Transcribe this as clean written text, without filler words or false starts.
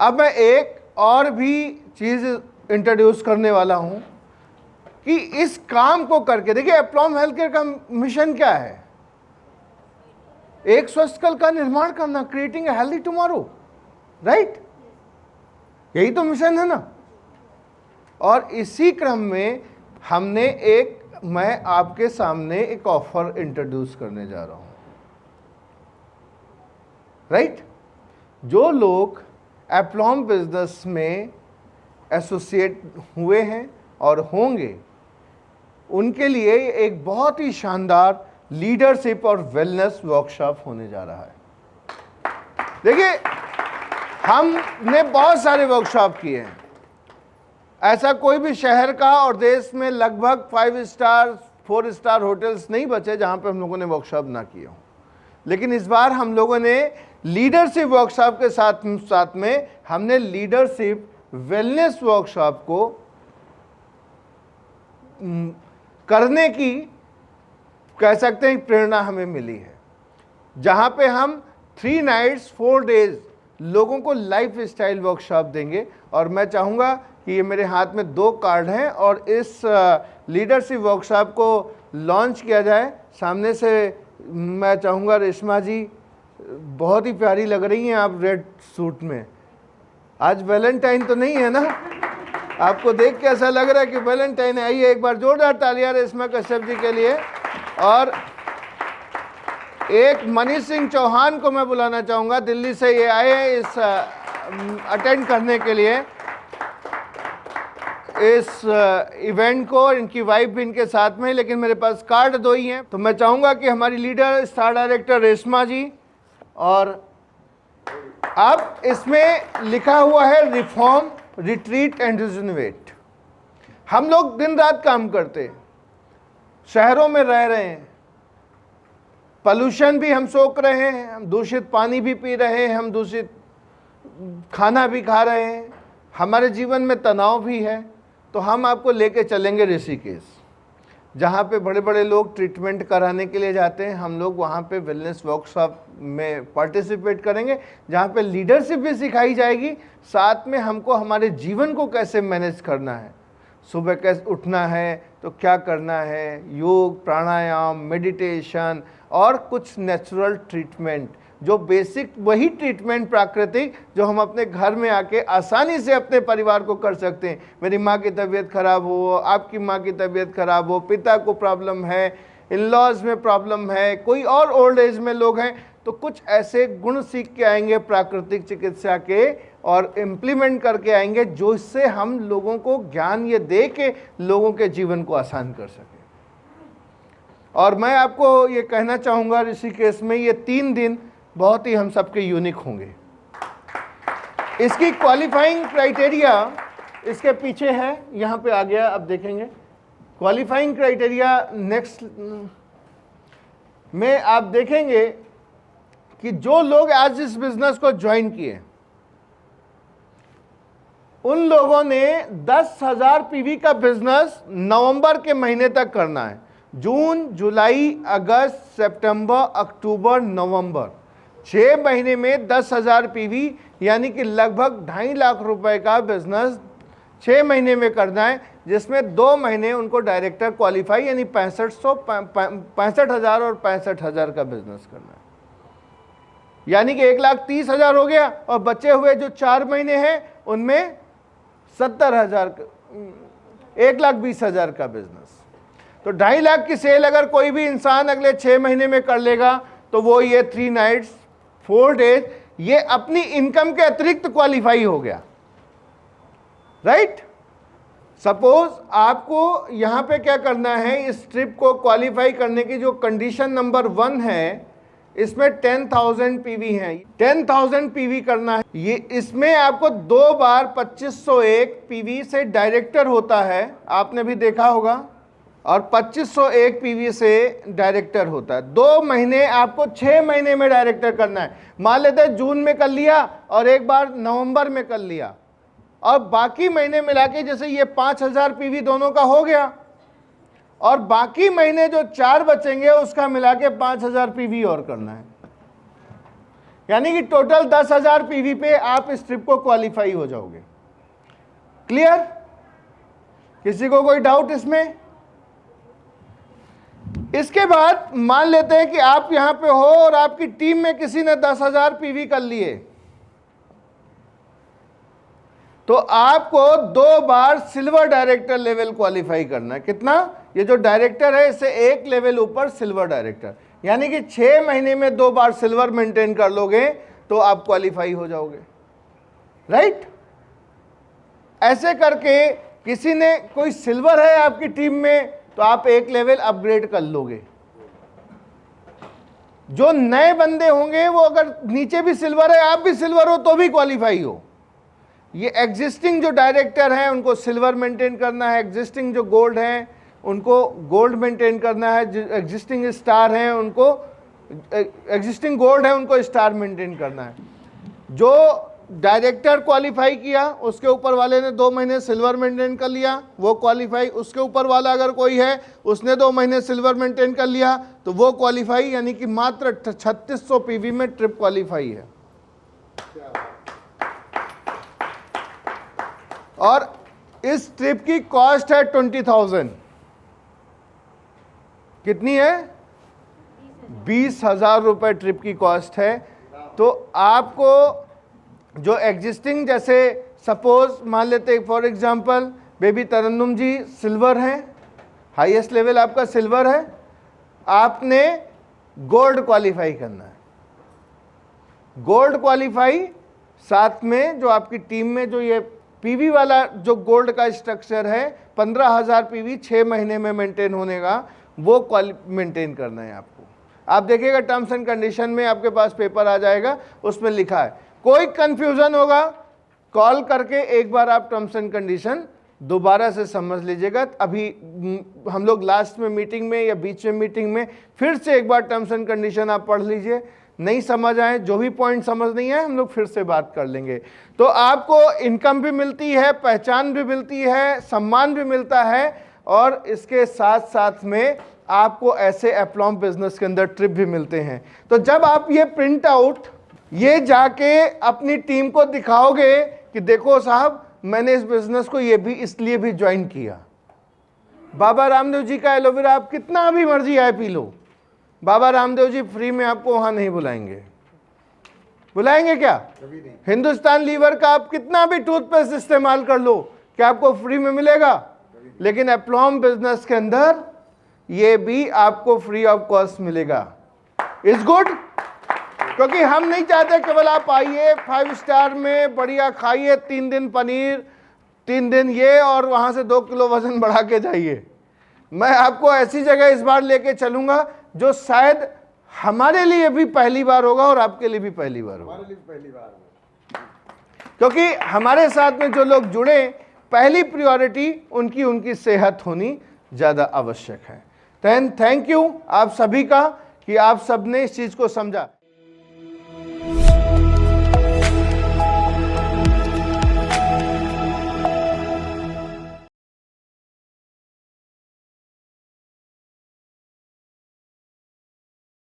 अब मैं एक और भी चीज़ इंट्रोड्यूस करने वाला हूं कि इस काम को करके देखिए, एप्लॉम हेल्थ केयर का मिशन क्या है? एक स्वस्थ कल का निर्माण करना, creating a healthy tomorrow, right? यही तो मिशन है ना। और इसी क्रम में मैं आपके सामने एक ऑफर इंट्रोड्यूस करने जा रहा हूं, राइट? जो लोग एप्लॉम बिजनेस में एसोसिएट हुए हैं और होंगे, उनके लिए एक बहुत ही शानदार लीडरशिप और वेलनेस वर्कशॉप होने जा रहा है। देखिए, हमने बहुत सारे वर्कशॉप किए हैं। ऐसा कोई भी शहर का और देश में लगभग 5 स्टार 4 स्टार होटल्स नहीं बचे जहां पे हम लोगों ने वर्कशॉप ना किए हो। लेकिन इस बार हम लोगों ने लीडरशिप वर्कशॉप के साथ में हमने लीडरशिप वेलनेस वर्कशॉप को करने की, कह सकते हैं, प्रेरणा हमें मिली है, जहां पे हम 3 नाइट्स 4 डेज लोगों को लाइफ स्टाइल वर्कशॉप देंगे। और मैं चाहूँगा कि ये मेरे हाथ में 2 कार्ड हैं और इस लीडरशिप वर्कशॉप को लॉन्च किया जाए। सामने से मैं चाहूँगा, रेशमा जी बहुत ही प्यारी लग रही हैं आप रेड सूट में। आज वैलेंटाइन तो नहीं है ना? आपको देख के ऐसा लग रहा है कि वैलेंटाइन है। आइए एक बार जोरदार तालियां रेशमा कश्यप जी के लिए। और एक मनीष सिंह चौहान को मैं बुलाना चाहूँगा, दिल्ली से ये आए हैं इस अटेंड करने के लिए इस इवेंट को। इनकी वाइफ भी इनके साथ में, लेकिन मेरे पास कार्ड 2 ही हैं। तो मैं चाहूँगा कि हमारी लीडर स्टार डायरेक्टर रेशमा जी, और अब इसमें लिखा हुआ है रिफॉर्म, रिट्रीट एंड रिजुनवेट। हम लोग दिन रात काम करते हैं, शहरों में रह रहे हैं, पॉल्यूशन भी हम सोख रहे हैं, हम दूषित पानी भी पी रहे हैं, हम दूषित खाना भी खा रहे हैं, हमारे जीवन में तनाव भी है। तो हम आपको लेके चलेंगे ऋषिकेश, जहाँ पे बड़े बड़े लोग ट्रीटमेंट कराने के लिए जाते हैं। हम लोग वहाँ पे वेलनेस वर्कशॉप में पार्टिसिपेट करेंगे, जहाँ पे लीडरशिप भी सिखाई जाएगी, साथ में हमको हमारे जीवन को कैसे मैनेज करना है, सुबह कैसे उठना है तो क्या करना है, योग, प्राणायाम, मेडिटेशन और कुछ नेचुरल ट्रीटमेंट, जो बेसिक वही ट्रीटमेंट प्राकृतिक जो हम अपने घर में आके आसानी से अपने परिवार को कर सकते हैं। मेरी माँ की तबीयत खराब हो, आपकी माँ की तबीयत खराब हो, पिता को प्रॉब्लम है, इन-लॉज में प्रॉब्लम है, कोई और ओल्ड एज में लोग हैं, तो कुछ ऐसे गुण सीख के आएंगे प्राकृतिक चिकित्सा के और इम्प्लीमेंट करके आएंगे, जो इससे हम लोगों को ज्ञान ये दे के लोगों के जीवन को आसान कर सके। और मैं आपको ये कहना चाहूँगा, ऋषिकेश में ये 3 दिन बहुत ही हम सबके यूनिक होंगे। इसकी क्वालिफाइंग क्राइटेरिया इसके पीछे है, यहाँ पे आ गया, अब देखेंगे क्वालिफाइंग क्राइटेरिया। नेक्स्ट में आप देखेंगे कि जो लोग आज इस बिजनेस को ज्वाइन किए, उन लोगों ने 10,000 पीवी का बिजनेस नवंबर के महीने तक करना है। जून, जुलाई, अगस्त, सितंबर, अक्टूबर, नवंबर, 6 महीने में 10,000 पीवी, यानी कि लगभग 2.5 लाख रुपए का बिजनेस 6 महीने में करना है, जिसमें 2 महीने उनको डायरेक्टर क्वालिफाई, यानी 65,000 और 65,000 का बिजनेस करना है। यानी कि 1,30,000 हो गया, और बचे हुए जो 4 महीने हैं उनमें 70,000, 1,20,000 का बिजनेस। तो 2.5 लाख की सेल अगर कोई भी इंसान अगले 6 महीने में कर लेगा, तो वो ये 3 नाइट्स 4 डेज ये अपनी इनकम के अतिरिक्त क्वालिफाई हो गया, राइट? सपोज आपको यहां पे क्या करना है, इस ट्रिप को क्वालिफाई करने की जो कंडीशन नंबर 1 है, इसमें 10,000 पीवी है, 10,000 पीवी करना है। ये इसमें आपको 2 बार 2501 पीवी से डायरेक्टर होता है, आपने भी देखा होगा, और 2501 पीवी से डायरेक्टर होता है। 2 महीने आपको 6 महीने में डायरेक्टर करना है। मान लेते हैं जून में कर लिया और एक बार नवंबर में कर लिया, और बाकी महीने मिला के जैसे ये 5,000 पीवी दोनों का हो गया, और बाकी महीने जो 4 बचेंगे उसका मिला के 5,000 पीवी और करना है। यानी कि टोटल 10,000 पीवी पे आप इस ट्रिप को क्वालिफाई हो जाओगे। क्लियर? किसी को कोई डाउट इसमें? इसके बाद मान लेते हैं कि आप यहां पे हो और आपकी टीम में किसी ने 10,000 पीवी कर लिए, तो आपको 2 बार सिल्वर डायरेक्टर लेवल क्वालिफाई करना है। कितना? ये जो डायरेक्टर है इससे 1 लेवल ऊपर सिल्वर डायरेक्टर, यानी कि 6 महीने में 2 बार सिल्वर मेंटेन कर लोगे तो आप क्वालिफाई हो जाओगे। राइट? ऐसे करके किसी ने कोई सिल्वर है आपकी टीम में तो आप 1 लेवल अपग्रेड कर लोगे। जो नए बंदे होंगे वो अगर नीचे भी सिल्वर है, आप भी सिल्वर हो तो भी क्वालिफाई हो। ये एग्जिस्टिंग जो डायरेक्टर हैं उनको सिल्वर मेंटेन करना है, एग्जिस्टिंग जो गोल्ड हैं उनको गोल्ड मेंटेन करना है, जो एग्जिस्टिंग स्टार हैं उनको एग्जिस्टिंग गोल्ड है उनको स्टार मेंटेन करना है। जो डायरेक्टर क्वालिफाई किया उसके ऊपर वाले ने 2 महीने सिल्वर मेंटेन कर लिया, वो क्वालिफाई। उसके ऊपर वाला अगर कोई है उसने 2 महीने सिल्वर मेंटेन कर लिया तो वो क्वालिफाई, यानी कि मात्र 3600 पीवी में ट्रिप क्वालिफाई है। और इस ट्रिप की कॉस्ट है 20,000। कितनी है? 20,000 रुपए ट्रिप की कॉस्ट है। तो आपको जो एग्जिस्टिंग, जैसे सपोज मान लेते for example baby Tarannum ji silver हैं, हाईएस्ट लेवल आपका सिल्वर है, आपने गोल्ड क्वालिफाई करना है। गोल्ड क्वालिफाई, साथ में जो आपकी टीम में जो ये पीवी वाला जो गोल्ड का स्ट्रक्चर है 15,000 पीवी 6 महीने में मेंटेन होने का, वो मेंटेन करना है आपको। आप देखिएगा टर्म्स एंड कंडीशन में आपके पास पेपर आ जाएगा, उसमें लिखा है। कोई कंफ्यूजन होगा कॉल करके एक बार आप टर्म्स एंड कंडीशन दोबारा से समझ लीजिएगा। अभी हम लोग लास्ट में मीटिंग में या बीच में मीटिंग में फिर से एक बार टर्म्स एंड कंडीशन आप पढ़ लीजिए। नहीं समझ आए, जो भी पॉइंट समझ नहीं है, हम लोग फिर से बात कर लेंगे। तो आपको इनकम भी मिलती है, पहचान भी मिलती है, सम्मान भी मिलता है, और इसके साथ साथ में आपको ऐसे एप्लॉम बिजनेस के अंदर ट्रिप भी मिलते हैं। तो जब आप ये प्रिंट आउट ये जाके अपनी टीम को दिखाओगे कि देखो साहब मैंने इस बिजनेस को ये भी इसलिए भी ज्वाइन किया। बाबा रामदेव जी का एलोवेरा आप कितना भी मर्जी आए P low, Baba Ramdev ji free में आपको वहां नहीं बुलाएंगे। बुलाएंगे क्या? हिंदुस्तान लीवर का आप कितना भी टूथपेस्ट इस्तेमाल कर लो, क्या आपको फ्री में मिलेगा? लेकिन एप्लॉम बिजनेस के अंदर ये भी आपको फ्री ऑफ कॉस्ट मिलेगा। इज गुड, क्योंकि हम नहीं चाहते केवल आप आइए 5 स्टार में बढ़िया खाइए, 3 दिन पनीर, 3 दिन ये, और वहां से 2 किलो वजन बढ़ा के जाइए। मैं आपको ऐसी जगह इस बार लेके चलूंगा जो शायद हमारे लिए भी पहली बार होगा और आपके लिए भी पहली बार होगा। क्योंकि हमारे साथ में जो लोग जुड़े, पहली प्रायोरिटी उनकी सेहत होनी ज्यादा आवश्यक है। थैंक यू आप सभी का कि आप सबने इस चीज को समझा।